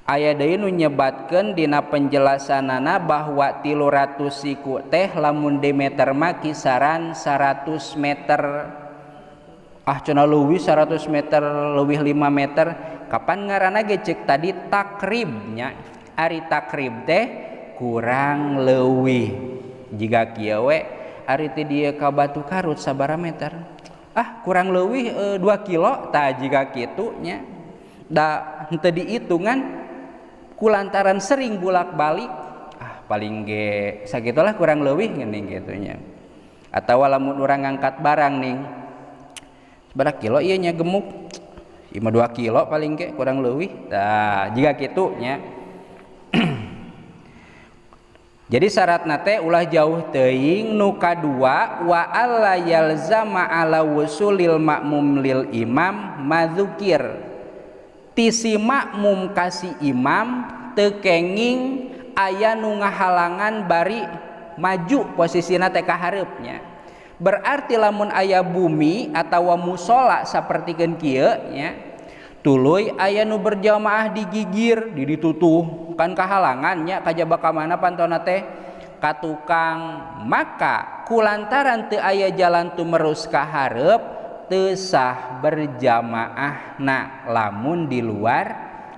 aya deui nu nyebatkeun dina penjelasanana bahwa 300 siku teh lamun dimeter mah kisaran 100 meter cenah leuwih 100 meter leuwih 5 meter. Kapan ngaranna ge ceuk tadi takrib nya. Ari takrib teh kurang leuwih. Jiga kieu we ari teh dieu ka Batu Karut sabaraha meter? Kurang leuwih 2 kilo tah jiga kitu nya. Da henteu diitungan kulantaran sering bolak-balik paling ge sakitulah kurang leuwih geuning kitu nya. Atawa lamun urang ngangkat barang ning sabaraha kilo ieu nya gemuk 2 kilo paling ge kurang leuwih tah jiga kitu nya. Jadi syaratna teh ulah jauh teuing. Nu kadua wa alla yalzama ala wusulil makmum lil imam madzukir, tisi makmum kasih imam teu kenging aya nu ngahalangan bari maju posisina teh ka hareupnya. Berarti lamun aya bumi atawa musola sapertikeun kieu nya, tuluy aya nu berjamaah di gigir di ditutuh kan kahalangan nya kajaba ka mana pantona teh ka tukang, maka kulantaran teu aya jalan tumerus ka hareup teu sah berjamaahna lamun di luar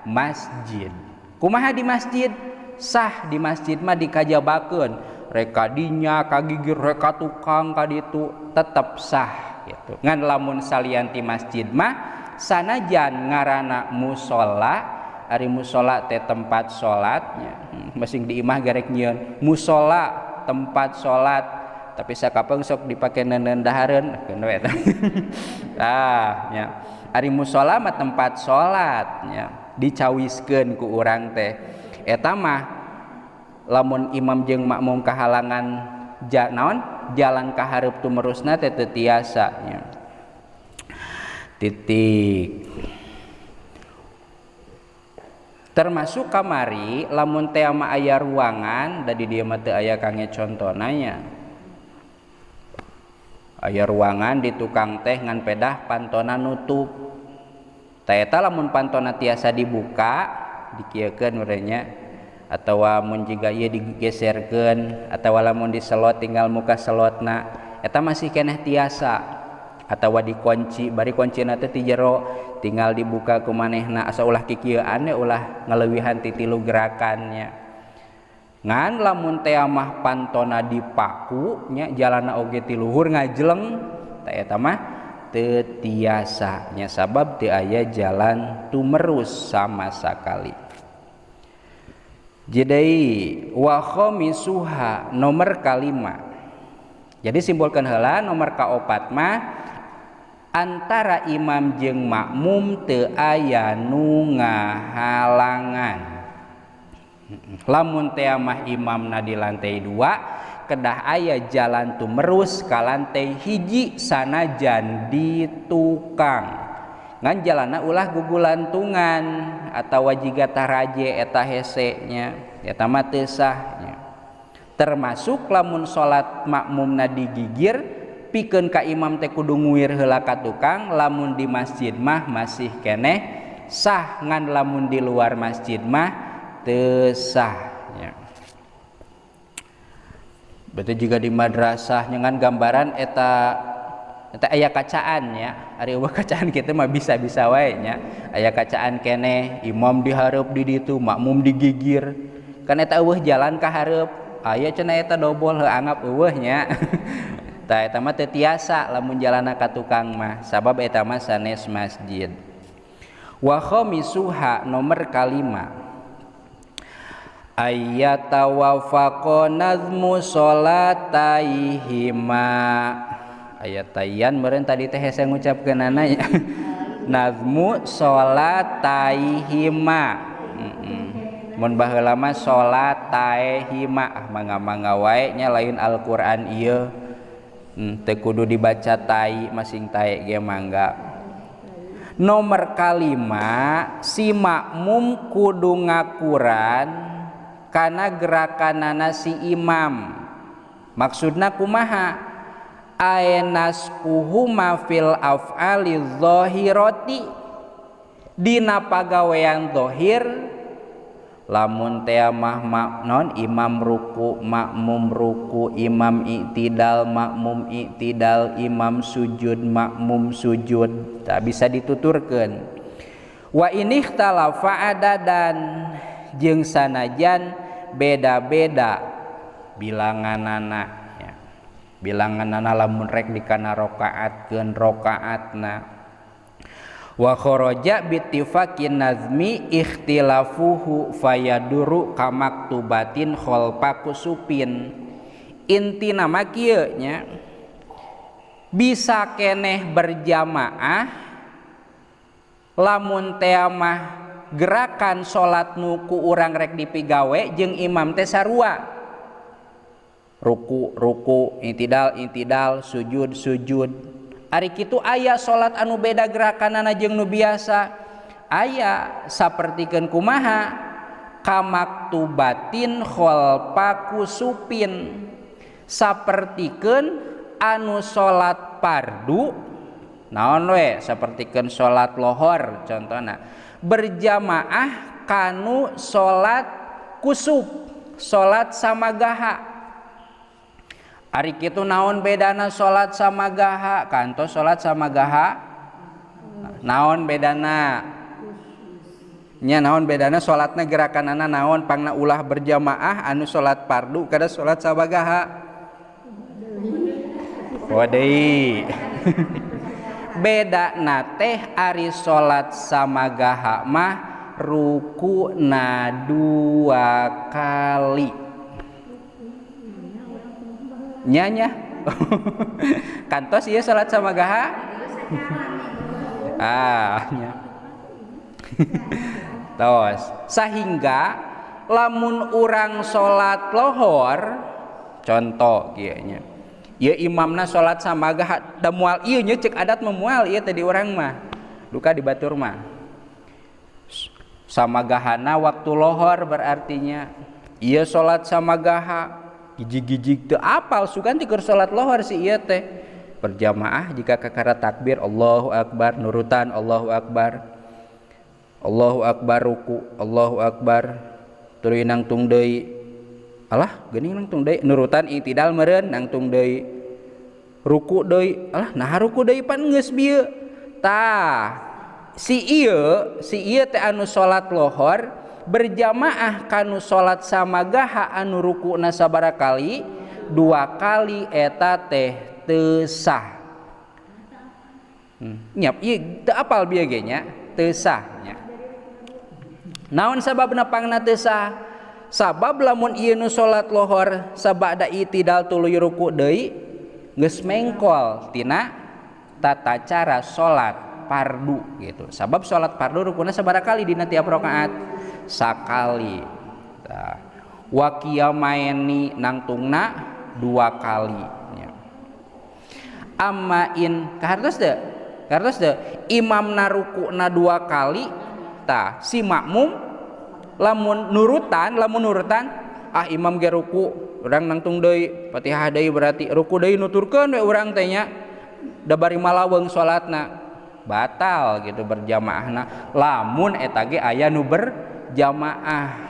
masjid. Kumaha di masjid? Sah di masjid mah dikajabakeun reka dinya kagigir reka tukang ka ditu tetep sah gitu. Ngan lamun salian ti masjid mah sanajan ngaranna musola, ari musola teh tempat salatnya. Masing di imah garek nyieun musola tempat salat, tapi sakapeung sok dipake neuneun dahareun keun we tah. Nya ari musola mah tempat salat nya dicawiskeun ku urang teh. Eta mah lamun imam jeung makmum kahalangan jalan ka hareup tumerusna teh teu tiasa nya. Titik. Termasuk kamari lamun teh mah aya ruangan da di dieu mah teu aya kange contona nya. Aya ruangan di tukang teh ngan pedah pantona nutup. Tah eta lamun pantona tiasa dibuka dikieukeun urangnya, atawa mun jiga ieu digeserkeun atawa lamun diselot tinggal muka selotna eta masih keneh tiasa, atawa dikunci bari kuncina teh ti jero tinggal dibuka ku manehna asa ulah kikieuan ulah ngaleuwihan ti 3 gerakannya. Ngan lamun teh mah pantona dipaku nya jalanna oge ti luhur ngajleng tah eta mah teu tiasa nya sabab teu aya jalan tumerus sama sakali. Jadi wa khamisuha nomor kalima. Jadi simpulkeun heula nomor kaopat mah antara imam jeung makmum teu aya nu ngahalangan. Lamun teh mah imamna di lantai 2 kedah aya jalan tumerus ka lantai 1 sanajan di tukang. Ngan jalanna ulah gugulantungan atawa jiga taraje eta hese nya eta mah teu sah nya. Termasuk lamun salat makmumna digigir pikeun ka imam teh kudu nguir heula ka tukang, lamun di masjid mah masih keneh sah, ngan lamun di luar masjid mah teu sah nya. Berarti juga di madrasah ngan gambaran eta aya kacaan ya, ari eueuh kacaan kitu mah bisa-bisa wae nya. Aya kacaan keneh imam di hareup di ditu, makmum digigir. Kan eta eueuh jalan ka hareup, aya cenah eta dobol heuh anggap eueuh nya. Tah eta mah teu tiasa lamun jalanna ka tukang mah, sabab eta mah sanes masjid. Wa khamisuha nomor kalima. Ayyatawafaqa nazmu salataihima. Ayat tayan meureun tadi teh hese ngucapkeunana nya. Nazmu salataihima. Mun baheula mah salataihima mangga-mangga wae nya lain Al-Qur'an ieu. Teu kudu dibaca tai masing tae ge mangga. Nomor kalima si makmum kudu ngakuran kana gerakanana si imam. Maksudna kumaha? Ainaskuhuma fil af'ali dzahirati, dina pagawean zahir lamun teh mah non imam ruku makmum ruku imam i'tidal makmum i'tidal imam sujud makmum sujud tak bisa dituturkeun. Wa ini ikhtalafa adadan jeung sanajan beda-beda bilanganana ya. Bilanganana lamun rek dikana rakaatkeun rakaatna. Wa kharaja bittifaqin nazmi ikhtilafuhu fayaduru kamaktubatin khalfa kusupin. Intina mah kieu nya bisa keneh berjamaah lamun teh mah gerakan salat nu ku urang rek dipigawe jeung imam teh sarua. Ruku, i'tidal, sujud. Ari kitu aya salat anu beda gerakanana jeung nu biasa. Aya sapertikeun kumaha? Kamaktubatin khalfa kusupin. Sapertikeun anu salat fardu naon we? Sapertikeun salat lohor contohna. Berjamaah kanu salat kusuf, salat samagaha. Ari kitu naon bedana salat samagaha? Kantos salat samagaha naon bedana? Nya naon bedana salatna gerakanana naon pangna ulah berjamaah anu salat fardu kada salat samagaha? Wadai. Bedana teh ari salat samagaha mah rukuna 2 kali. Nyanya kantos ieu salat samagaha nya tos sahingga lamun urang salat lohor contoh kieu nya ieu imamna salat samagaha da moal ieu nya ceuk adat memual ieu teh di urang mah duka di batur mah samagahana waktu lohor berartinya ieu salat samagaha gijig-gijig teu apal sugan ti keur salat lohor si ieu teh berjamaah jika kakara takbir Allahu akbar nurutan Allahu akbar ruku Allahu akbar tuluy nangtung deui alah geuning nangtung deui nurutan i'tidal meureun nangtung deui ruku deui alah nah ruku deui pan geus bieu tah si ieu teh anu salat lohor berjamaah kanu salat samagaha anu rukuna sabaraha kali 2 kali eta teh teu sah. Nyap ieu teu apal bieu ge nya teu sah nya. Naon sababna pangna teu sah? Sabab lamun ieu nu salat lohor sabada i'tidal tuluy ruku deui geus mengkol tina tata cara salat fardu gitu. Sabab salat fardu rukuna sabaraha kali dina tiap rakaat? Sakali. Wa qiyamaini nangtungna 2 kali nya. Amma in kahartos teu? Imamna rukuna 2 kali tah si makmum lamun nurutan imam ge ruku urang nangtung deui Fatihah deui berarti ruku deui nuturkeun we urang teh nya da bari malaweung salatna batal gitu berjamaahna lamun eta ge aya nu berjamaah.